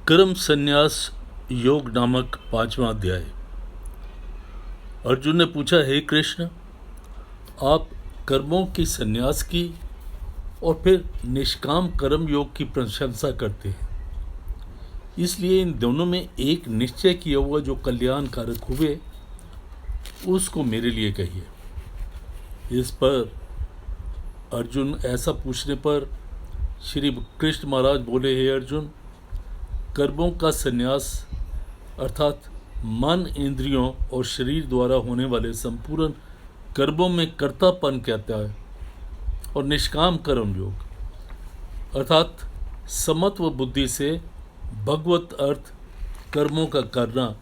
कर्म संन्यास योग नामक 5वां अध्याय। अर्जुन ने पूछा, हे कृष्ण, आप कर्मों की संन्यास की और फिर निष्काम कर्म योग की प्रशंसा करते हैं। इसलिए इन दोनों में एक निश्चय किया हुआ जो कल्याणकारक हुए उसको मेरे लिए कहिए। इस पर अर्जुन ऐसा पूछने पर श्री कृष्ण महाराज बोले, हे अर्जुन, कर्मों का संन्यास अर्थात मन, इंद्रियों और शरीर द्वारा होने वाले संपूर्ण कर्मों में कर्तापन कहता है, और निष्काम कर्म योग अर्थात समत्व बुद्धि से भगवत अर्थ कर्मों का करना,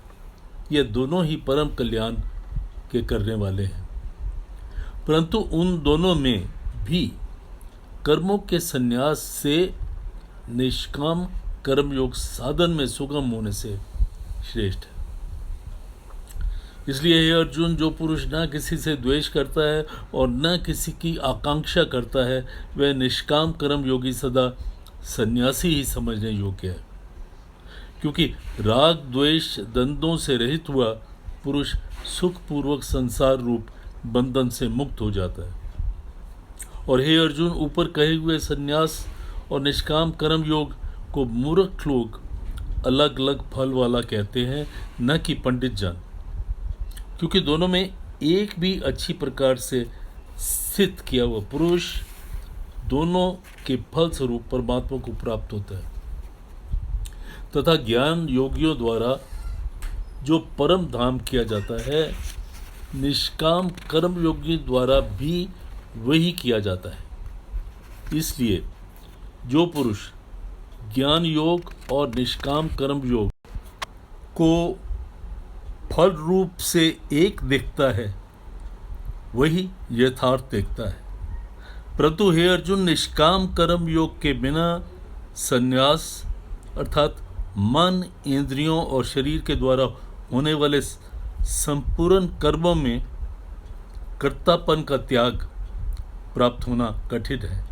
ये दोनों ही परम कल्याण के करने वाले हैं। परंतु उन दोनों में भी कर्मों के संन्यास से निष्काम कर्मयोग साधन में सुगम होने से श्रेष्ठ है। इसलिए हे अर्जुन, जो पुरुष न किसी से द्वेष करता है और न किसी की आकांक्षा करता है, वह निष्काम कर्म योगी सदा सन्यासी ही समझने योग्य है। क्योंकि राग द्वेष द्वंद्वों से रहित हुआ पुरुष सुखपूर्वक संसार रूप बंधन से मुक्त हो जाता है। और हे अर्जुन, ऊपर कहे हुए सन्यास और निष्काम कर्म योग को मूर्ख लोग अलग अलग फल वाला कहते हैं, न कि पंडित जन, क्योंकि दोनों में एक भी अच्छी प्रकार से स्थित किया हुआ पुरुष दोनों के फल स्वरूप परमात्मा को प्राप्त होता है। तथा ज्ञान योगियों द्वारा जो परम धाम किया जाता है, निष्काम कर्म योगी द्वारा भी वही किया जाता है। इसलिए जो पुरुष ज्ञान योग और निष्काम कर्म योग को फल रूप से एक देखता है, वही यथार्थ देखता है। परंतु हे अर्जुन, निष्काम कर्म योग के बिना संन्यास अर्थात मन, इंद्रियों और शरीर के द्वारा होने वाले संपूर्ण कर्मों में कर्तापन का त्याग प्राप्त होना कठिन है।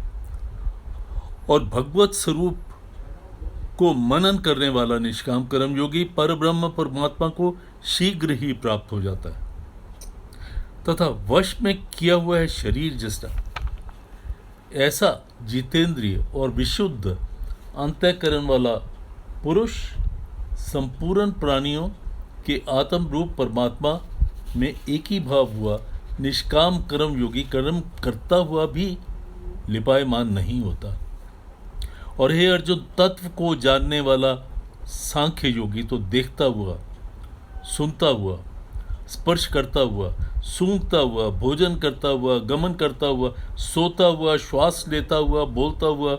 और भगवत स्वरूप को मनन करने वाला निष्काम कर्म योगी परब्रह्म परमात्मा को शीघ्र ही प्राप्त हो जाता है। तथा वश में किया हुआ है शरीर जिसका, ऐसा जितेंद्रिय और विशुद्ध अंतःकरण वाला पुरुष संपूर्ण प्राणियों के आत्म रूप परमात्मा में एक ही भाव हुआ निष्काम कर्म योगी कर्म करता हुआ भी लिपायमान नहीं होता। और हे अर्जुन, तत्व को जानने वाला सांख्य योगी तो देखता हुआ, सुनता हुआ, स्पर्श करता हुआ, सूंघता हुआ, भोजन करता हुआ, गमन करता हुआ, सोता हुआ, श्वास लेता हुआ, बोलता हुआ,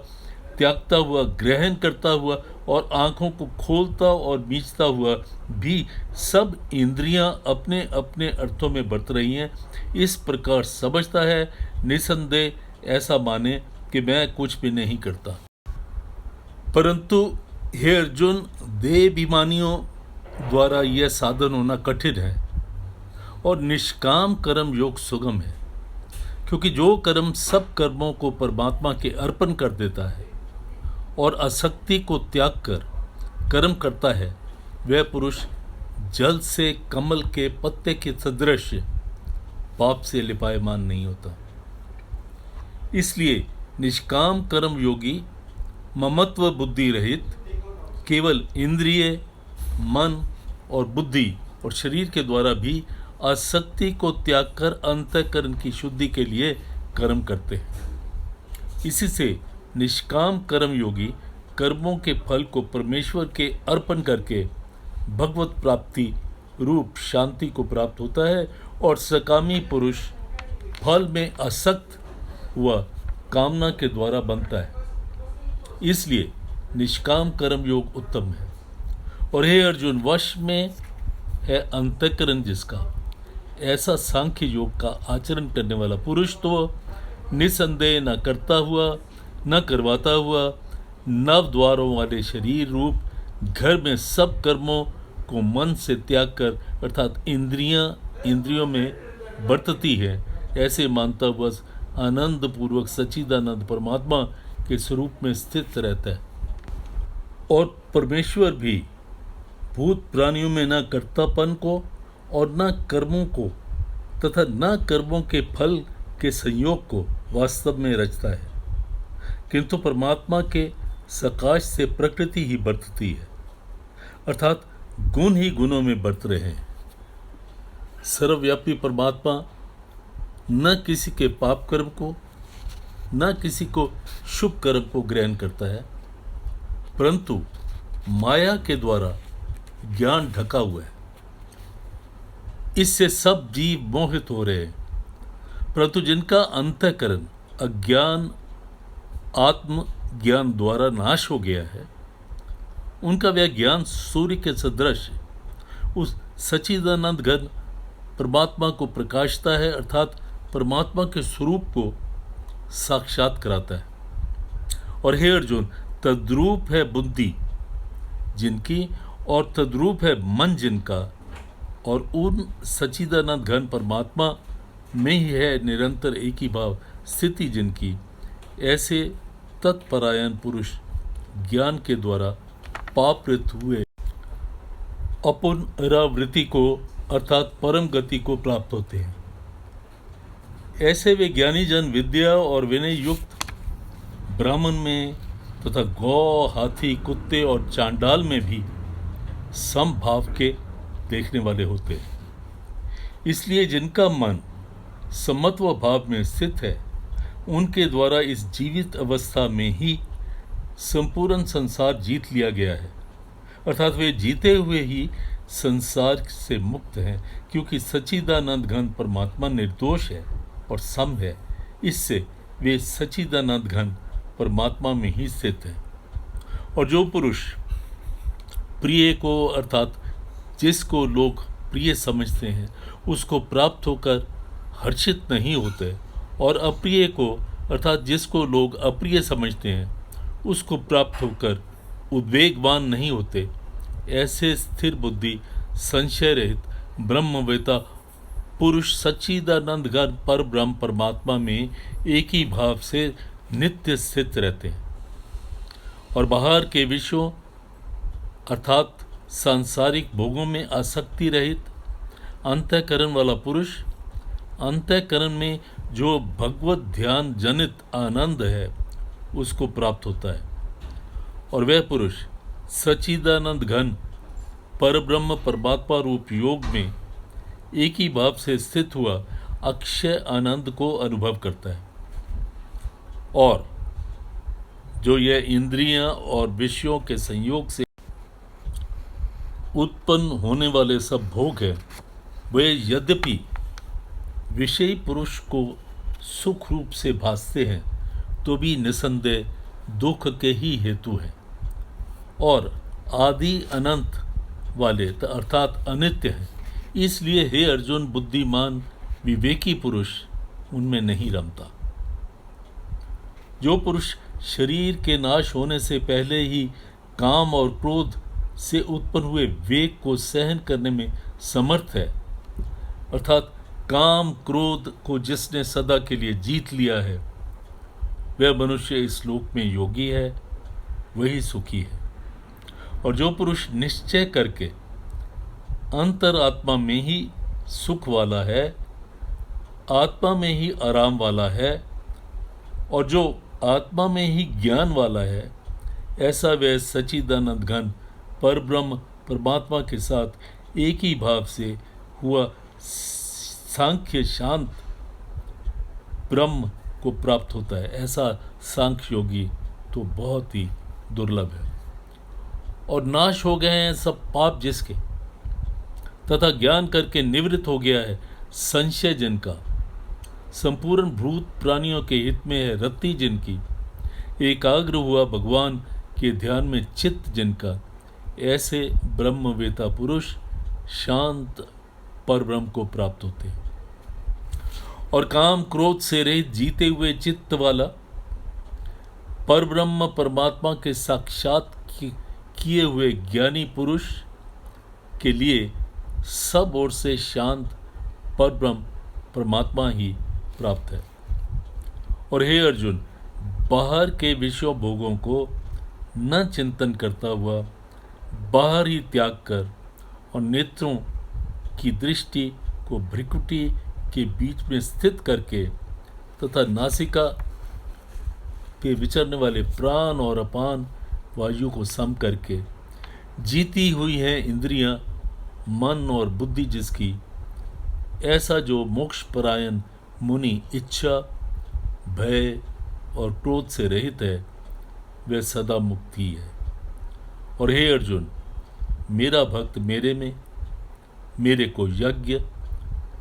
त्यागता हुआ, ग्रहण करता हुआ और आँखों को खोलता और बीचता हुआ भी सब इंद्रियां अपने अपने अर्थों में बरत रही हैं, इस प्रकार समझता है। निसंदेह ऐसा माने कि मैं कुछ भी नहीं करता। परंतु हे अर्जुन, देहाभिमानियों द्वारा यह साधन होना कठिन है और निष्काम कर्म योग सुगम है। क्योंकि जो कर्म सब कर्मों को परमात्मा के अर्पण कर देता है और आसक्ति को त्याग कर कर्म करता है, वह पुरुष जल से कमल के पत्ते के सदृश पाप से लिपायमान नहीं होता। इसलिए निष्काम कर्म योगी ममत्व बुद्धि रहित केवल इंद्रिय, मन और बुद्धि और शरीर के द्वारा भी आसक्ति को त्याग कर अंतःकरण की शुद्धि के लिए कर्म करते हैं। इसी से निष्काम कर्म योगी कर्मों के फल को परमेश्वर के अर्पण करके भगवत प्राप्ति रूप शांति को प्राप्त होता है, और सकामी पुरुष फल में आसक्त हुआ कामना के द्वारा बनता है। इसलिए निष्काम कर्म योग उत्तम है। और हे अर्जुन, वश में है अंतःकरण जिसका, ऐसा सांख्य योग का आचरण करने वाला पुरुष तो निसंदेह न करता हुआ, न करवाता हुआ, नव द्वारों वाले शरीर रूप घर में सब कर्मों को मन से त्याग कर अर्थात इंद्रियों में बरतती है, ऐसे मानता हुआ आनंद पूर्वक सच्चिदानंद परमात्मा के स्वरूप में स्थित रहता है। और परमेश्वर भी भूत प्राणियों में न कर्तापन को और न कर्मों को तथा न कर्मों के फल के संयोग को वास्तव में रचता है, किंतु परमात्मा के सकाश से प्रकृति ही बरतती है, अर्थात गुण ही गुणों में बरत रहे हैं। सर्वव्यापी परमात्मा न किसी के पाप कर्म को न किसी को शुभ कर्म को ग्रहण करता है, परंतु माया के द्वारा ज्ञान ढका हुआ है। इससे सब जीव मोहित हो रहे हैं, परंतु जिनका अंतःकरण अज्ञान आत्म ज्ञान द्वारा नाश हो गया है, उनका वह ज्ञान सूर्य के सदृश उस सच्चिदानंद घन परमात्मा को प्रकाशता है, अर्थात परमात्मा के स्वरूप को साक्षात कराता है। और हे अर्जुन, तद्रूप है बुद्धि जिनकी और तद्रूप है मन जिनका, और उन सच्चिदानंद घन परमात्मा में ही है निरंतर एक ही भाव स्थिति जिनकी, ऐसे तत्परायण पुरुष ज्ञान के द्वारा पापरत हुए अपुनरावृत्ति को अर्थात परम गति को प्राप्त होते हैं। ऐसे वे ज्ञानी जन विद्या और विनय युक्त ब्राह्मण में तथा गौ हाथी कुत्ते और चांडाल में भी समभाव के देखने वाले होते हैं। इसलिए जिनका मन समत्व भाव में स्थित है, उनके द्वारा इस जीवित अवस्था में ही संपूर्ण संसार जीत लिया गया है, अर्थात वे जीते हुए ही संसार से मुक्त हैं, क्योंकि सच्चिदानंद घन परमात्मा निर्दोष है और सम है। इससे वे सच्चिदानंद घन परमात्मा में ही स्थित हैं। और जो पुरुष प्रिय को अर्थात जिसको लोग प्रिय समझते हैं उसको प्राप्त होकर हर्षित नहीं होते, और अप्रिय को अर्थात जिसको लोग अप्रिय समझते हैं उसको प्राप्त होकर उद्वेगवान नहीं होते, ऐसे स्थिर बुद्धि संशय रहित ब्रह्मवेता पुरुष सच्चिदानंद घन पर ब्रह्म परमात्मा में एक ही भाव से नित्य स्थित रहते हैं। और बाहर के विषयों अर्थात सांसारिक भोगों में आसक्ति रहित अंतःकरण वाला पुरुष अंतःकरण में जो भगवत ध्यान जनित आनंद है उसको प्राप्त होता है। और वह पुरुष सच्चिदानंद घन परब्रह्म परमात्मा रूप योग में एक ही भाव से स्थित हुआ अक्षय आनंद को अनुभव करता है। और जो यह इंद्रियां और विषयों के संयोग से उत्पन्न होने वाले सब भोग हैं, वे यद्यपि विषयी पुरुष को सुख रूप से भासते हैं, तो भी निसंदेह दुख के ही हेतु हैं और आदि अनंत वाले अर्थात अनित्य हैं। इसलिए हे अर्जुन, बुद्धिमान विवेकी पुरुष उनमें नहीं रमता। जो पुरुष शरीर के नाश होने से पहले ही काम और क्रोध से उत्पन्न हुए वेग को सहन करने में समर्थ है, अर्थात काम क्रोध को जिसने सदा के लिए जीत लिया है, वह मनुष्य इस लोक में योगी है, वही सुखी है। और जो पुरुष निश्चय करके अंतरात्मा में ही सुख वाला है, आत्मा में ही आराम वाला है, और जो आत्मा में ही ज्ञान वाला है, ऐसा वह सच्चिदानंद घन परब्रह्म परमात्मा के साथ एक ही भाव से हुआ सांख्य शांत ब्रह्म को प्राप्त होता है। ऐसा सांख्य योगी तो बहुत ही दुर्लभ है। और नाश हो गए हैं सब पाप जिसके, तथा ज्ञान करके निवृत्त हो गया है संशय जिनका, संपूर्ण भूत प्राणियों के हित में है रति जिनकी, एकाग्र हुआ भगवान के ध्यान में चित्त जिनका, ऐसे ब्रह्मवेता पुरुष शांत परब्रह्म को प्राप्त होते हैं। और काम क्रोध से रहित जीते हुए चित्त वाला परब्रह्म परमात्मा के साक्षात किए हुए ज्ञानी पुरुष के लिए सब ओर से शांत परब्रह्म परमात्मा ही प्राप्त है। और हे अर्जुन, बाहर के विषयों भोगों को न चिंतन करता हुआ बाहर ही त्याग कर और नेत्रों की दृष्टि को भ्रिकुटी के बीच में स्थित करके तथा नासिका पे विचरने वाले प्राण और अपान वायु को सम करके जीती हुई है इंद्रियां, मन और बुद्धि जिसकी, ऐसा जो मोक्ष परायण मुनि इच्छा, भय और क्रोध से रहित है, वह सदा मुक्ति है। और हे अर्जुन, मेरा भक्त मेरे में, मेरे को यज्ञ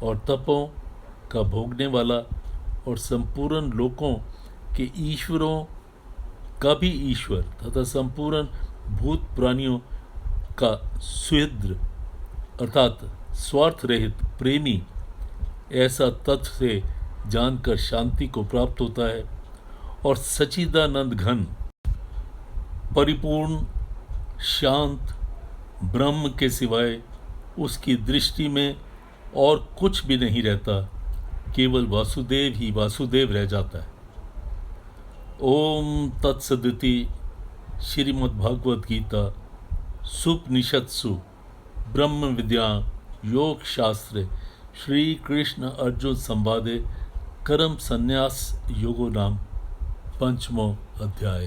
और तपों का भोगने वाला और संपूर्ण लोकों के ईश्वरों का भी ईश्वर तथा संपूर्ण भूत प्राणियों का सुहृद अर्थात स्वार्थ रहित प्रेमी, ऐसा तत्व से जानकर शांति को प्राप्त होता है और सच्चिदानंद घन परिपूर्ण शांत ब्रह्म के सिवाय उसकी दृष्टि में और कुछ भी नहीं रहता, केवल वासुदेव ही वासुदेव रह जाता है। ओम तत्सदिति श्रीमद्भागवत गीता सुपनिषत्सु ब्रह्म विद्या योग शास्त्रे श्री कृष्ण अर्जुन संवादे कर्म संन्यास योगो नाम पंचमो अध्याय।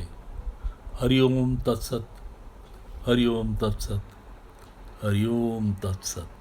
हरिओम तत्सत, हरिओम तत्सत, हरिओम तत्सत।